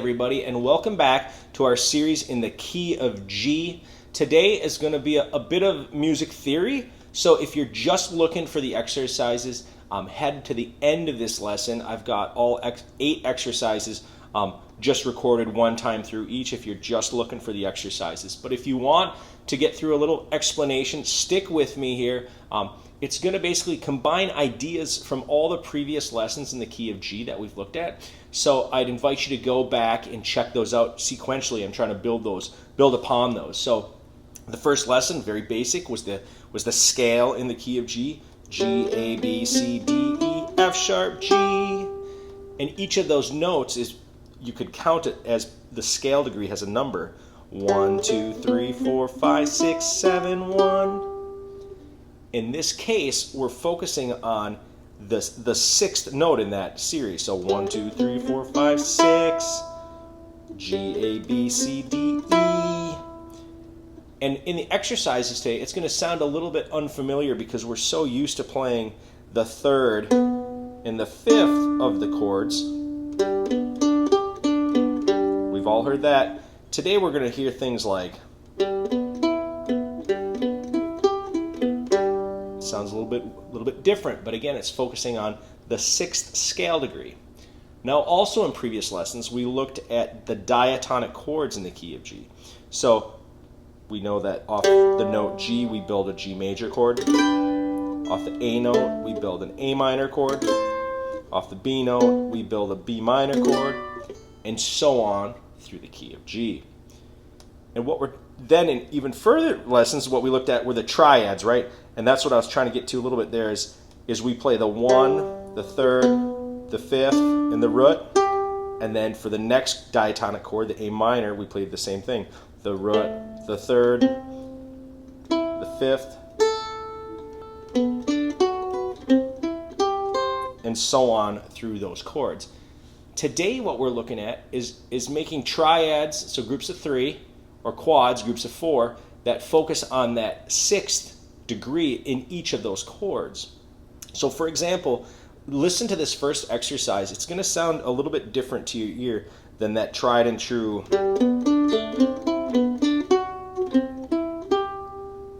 everybody, and welcome back to our series in the key of G. Today is going to be a bit of music theory, so if you're just looking for the exercises, head to the end of this lesson. I've got all 8 exercises just recorded one time through each if you're just looking for the exercises. But if you want to get through a little explanation, stick with me here. It's going to basically combine ideas from all the previous lessons in the key of G that we've looked at. So I'd invite you to go back and check those out sequentially. I'm trying to build upon those. So the first lesson, very basic, was the scale in the key of G. G, A, B, C, D, E, F sharp, G. And each of those notes is, you could count it as the scale degree has a number. 1, 2, 3, 4, 5, 6, 7, 1. In this case, we're focusing on the 6th note in that series. So 1, 2, 3, 4, 5, 6. G, A, B, C, D, E. And in the exercises today, it's going to sound a little bit unfamiliar because we're so used to playing the 3rd and the 5th of the chords. We've all heard that. Today we're going to hear things like, sounds a little bit different, but again, it's focusing on the 6th scale degree. Now, also in previous lessons, we looked at the diatonic chords in the key of G. So we know that off the note G, we build a G major chord. Off the A note, we build an A minor chord. Off the B note, we build a B minor chord, and so on through the key of G. And what we're then in even further lessons, what we looked at were the triads, right? And that's what I was trying to get to a little bit there is we play the 1, the 3rd, the 5th, and the root. And then for the next diatonic chord, the A minor, we played the same thing. The root, the 3rd, the 5th, and so on through those chords. Today what we're looking at is making triads, so groups of 3, or quads, groups of 4, that focus on that 6th degree in each of those chords. So for example, listen to this first exercise. It's going to sound a little bit different to your ear than that tried and true.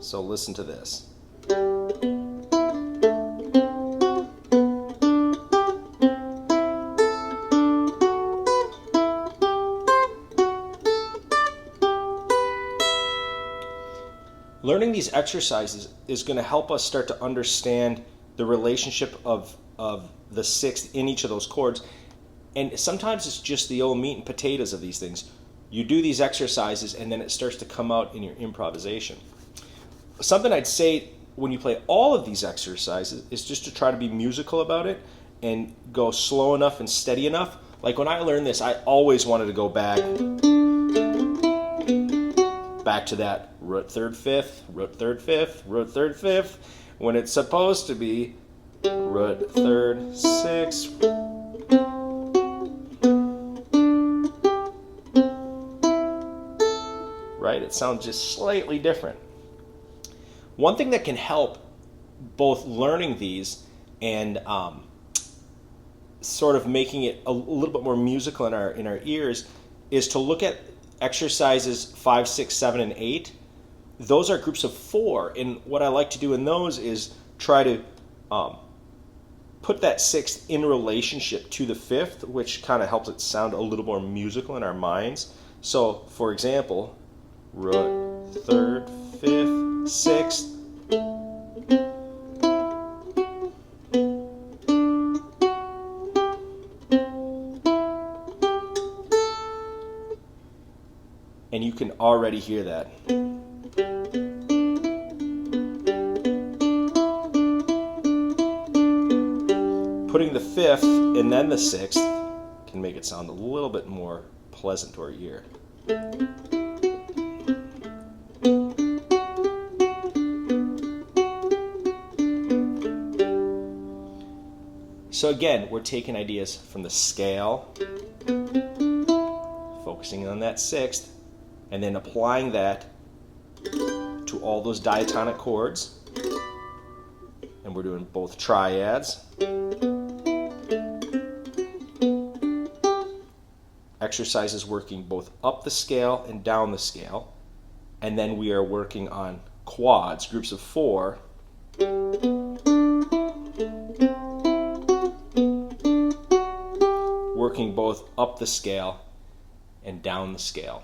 So listen to this. Learning these exercises is going to help us start to understand the relationship of the 6th in each of those chords. And sometimes it's just the old meat and potatoes of these things. You do these exercises and then it starts to come out in your improvisation. Something I'd say when you play all of these exercises is just to try to be musical about it and go slow enough and steady enough. Like when I learned this, I always wanted to go back to that root 3rd 5th, root 3rd 5th, root 3rd 5th, when it's supposed to be root 3rd 6th. Right? It sounds just slightly different. One thing that can help both learning these and sort of making it a little bit more musical in our ears is to look at exercises 5, 6, 7, and 8. Those are groups of 4, and what I like to do in those is try to put that 6th in relationship to the 5th, which kind of helps it sound a little more musical in our minds. So, for example, root 3rd, 5th, 6th. And you can already hear that. Putting the 5th and then the 6th can make it sound a little bit more pleasant to our ear. So again, we're taking ideas from the scale, focusing on that 6th, and then applying that to all those diatonic chords. And we're doing both triads, exercises working both up the scale and down the scale. And then we are working on quads, groups of 4. Working both up the scale and down the scale.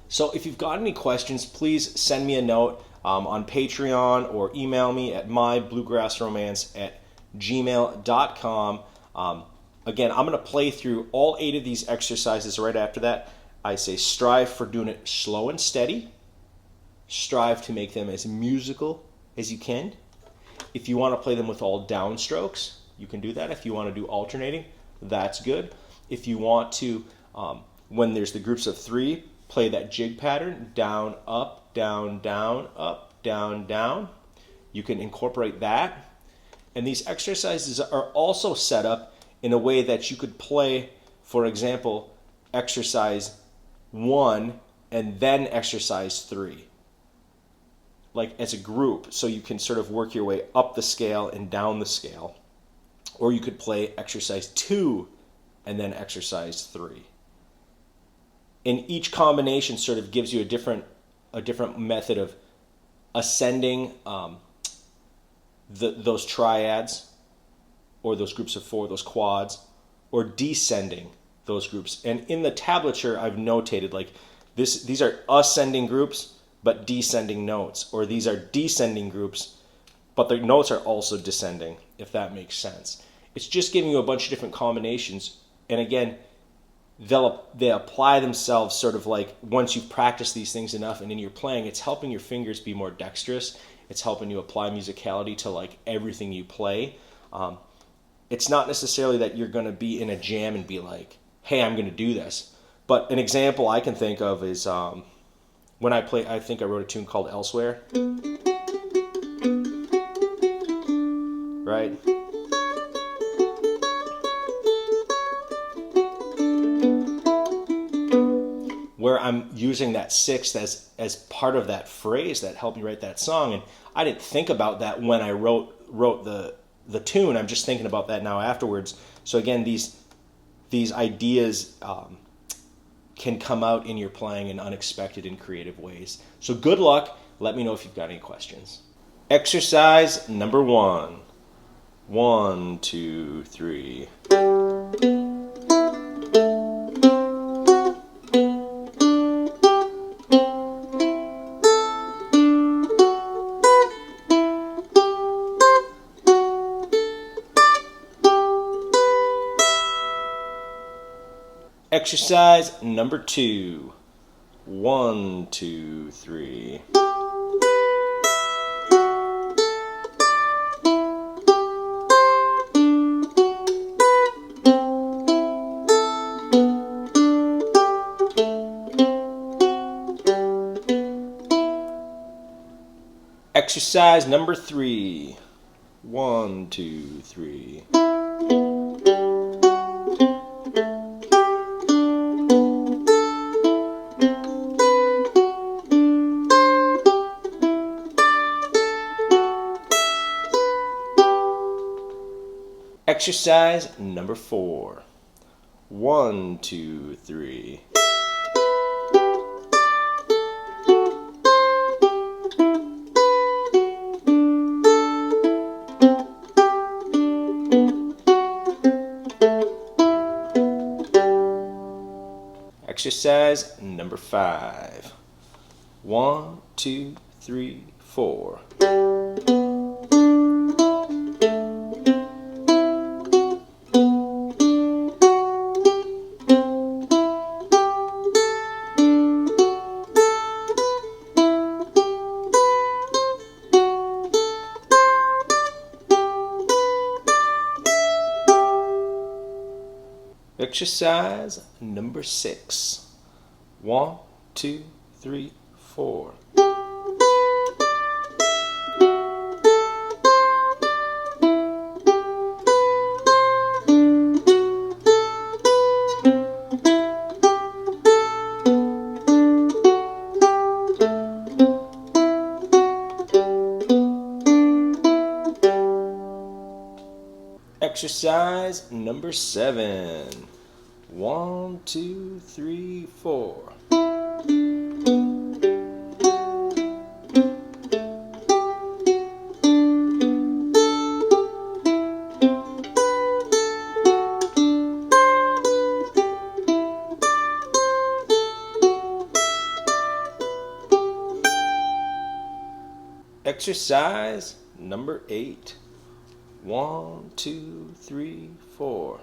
So if you've got any questions, please send me a note on Patreon or email me at MyBluegrassRomance@gmail.com. Again, I'm going to play through all 8 of these exercises right after that. I say strive for doing it slow and steady. Strive to make them as musical as you can. If you want to play them with all downstrokes, you can do that. If you want to do alternating, that's good. If you want to, when there's the groups of 3, play that jig pattern, down, up, down, up, down. You can incorporate that. And these exercises are also set up in a way that you could play, for example, exercise 1 and then exercise 3. Like as a group, so you can sort of work your way up the scale and down the scale. Or you could play exercise 2 and then exercise 3. And each combination sort of gives you a different method of ascending those triads, or those groups of 4, those quads, or descending those groups. And in the tablature, I've notated like these are ascending groups, but descending notes, or these are descending groups, but the notes are also descending, if that makes sense. It's just giving you a bunch of different combinations, and again, they apply themselves sort of like once you've practiced these things enough and in your playing, it's helping your fingers be more dexterous. It's helping you apply musicality to like everything you play. It's not necessarily that you're going to be in a jam and be like, hey, I'm going to do this. But an example I can think of is when I think I wrote a tune called Elsewhere. Right? Where I'm using that 6th as part of that phrase that helped me write that song. And I didn't think about that when I wrote the tune. I'm just thinking about that now afterwards. So again, these ideas can come out in your playing in unexpected and creative ways. So good luck. Let me know if you've got any questions. Exercise number 1. 1, 2, 3. Exercise number 2. 1, 2, 3. Exercise number 3. 1, 2, 3. Exercise number 4. 1, 2, 3. Exercise number 5. 1, 2, 3, 4. Exercise number 6. 1, 2, 3, 4. Exercise number 7. 1, 2, 3, 4. Exercise number 8. 1, 2, 3, 4.